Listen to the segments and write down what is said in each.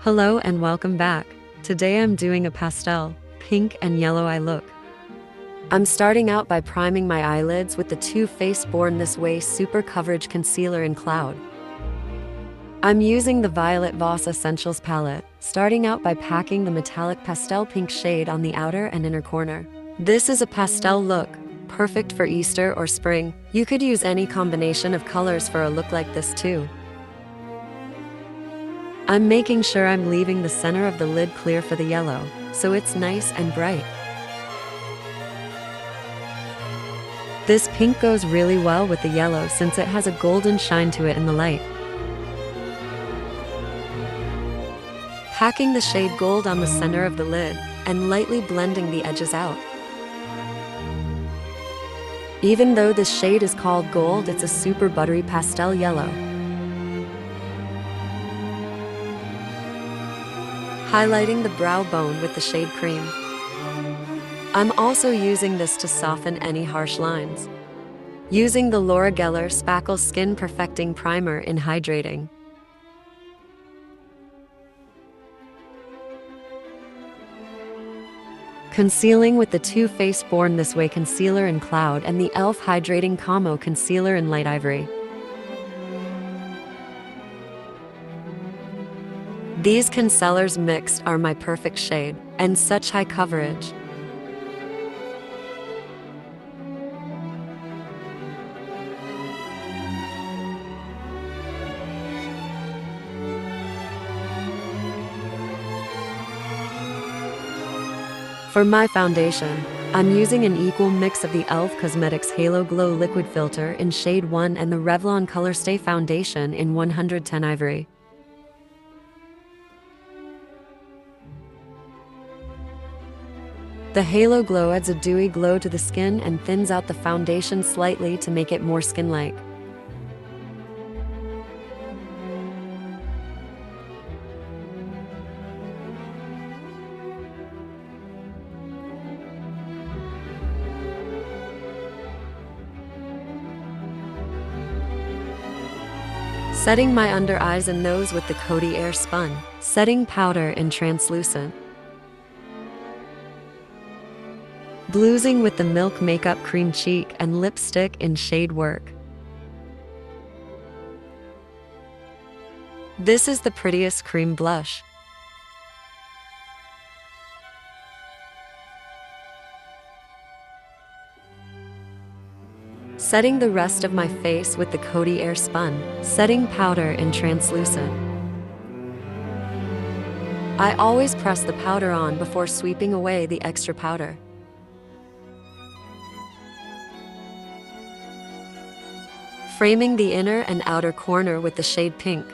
Hello and welcome back. Today I'm doing a pastel, pink and yellow eye look. I'm starting out by priming my eyelids with the Too Faced Born This Way Super Coverage Concealer in Cloud. I'm using the Violet Voss Essentials palette, starting out by packing the metallic pastel pink shade on the outer and inner corner. This is a pastel look, perfect for Easter or spring. You could use any combination of colors for a look like this too. I'm making sure I'm leaving the center of the lid clear for the yellow, so it's nice and bright. This pink goes really well with the yellow since it has a golden shine to it in the light. Packing the shade gold on the center of the lid and lightly blending the edges out. Even though this shade is called gold, it's a super buttery pastel yellow. Highlighting the brow bone with the shade Cream. I'm also using this to soften any harsh lines. Using the Laura Geller Spackle Skin Perfecting Primer in Hydrating. Concealing with the Too Faced Born This Way Concealer in Cloud and the e.l.f. Hydrating Camo Concealer in Light Ivory. These concealers mixed are my perfect shade, and such high coverage. For my foundation, I'm using an equal mix of the e.l.f. Cosmetics Halo Glow Liquid Filter in shade 1 and the Revlon Colorstay Foundation in 110 Ivory. The Halo Glow adds a dewy glow to the skin and thins out the foundation slightly to make it more skin-like. Setting my under eyes and nose with the Coty Air Spun Setting Powder in Translucent. Blousing with the Milk Makeup Cream Cheek and Lipstick in shade Werk. This is the prettiest cream blush. Setting the rest of my face with the Coty Air Spun Setting Powder in Translucent. I always press the powder on before sweeping away the extra powder. Framing the inner and outer corner with the shade Pink.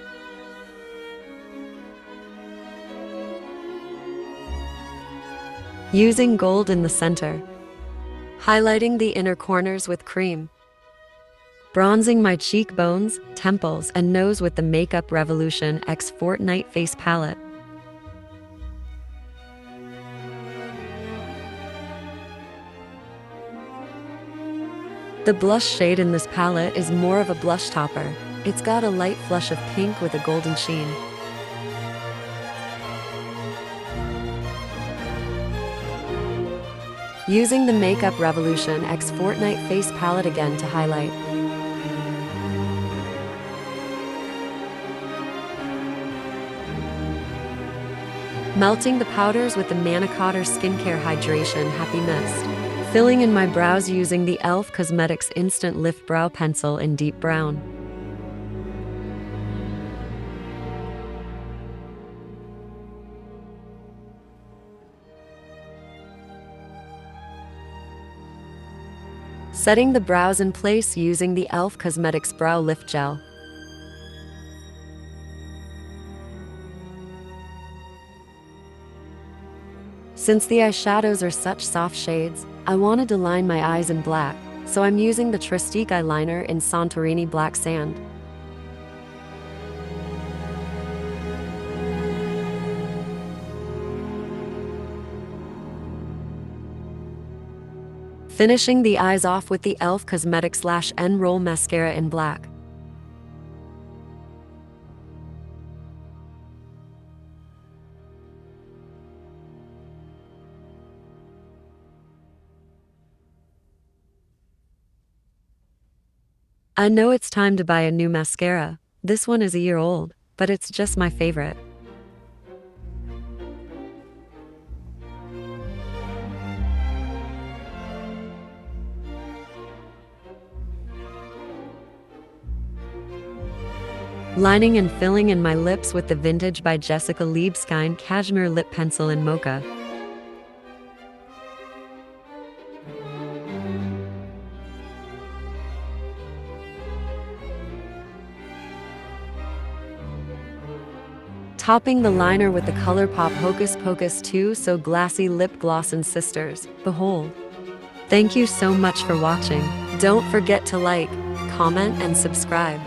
Using gold in the center. Highlighting the inner corners with Cream. Bronzing my cheekbones, temples, and nose with the Makeup Revolution X Fortnite Face Palette. The blush shade in this palette is more of a blush topper. It's got a light flush of pink with a golden sheen. Using the Makeup Revolution X Fortnite Face Palette again to highlight. Melting the powders with the Mannakadar Skincare Hydration Happy Mist. Filling in my brows using the e.l.f. Cosmetics Instant Lift Brow Pencil in Deep Brown. Setting the brows in place using the e.l.f. Cosmetics Brow Lift Gel. Since the eyeshadows are such soft shades, I wanted to line my eyes in black, so I'm using the Tristique eyeliner in Santorini Black Sand. Finishing the eyes off with the e.l.f. Cosmetics Lash N-Roll Mascara in black. I know it's time to buy a new mascara. This one is a year old, but it's just my favorite. Lining and filling in my lips with the Vintage by Jessica Liebeskind Cashmere Lip Pencil in Mocha. Topping the liner with the ColourPop Hocus Pocus 2 So Glassy Lip Gloss and Sisters. Behold. Thank you so much for watching. Don't forget to like, comment, and subscribe.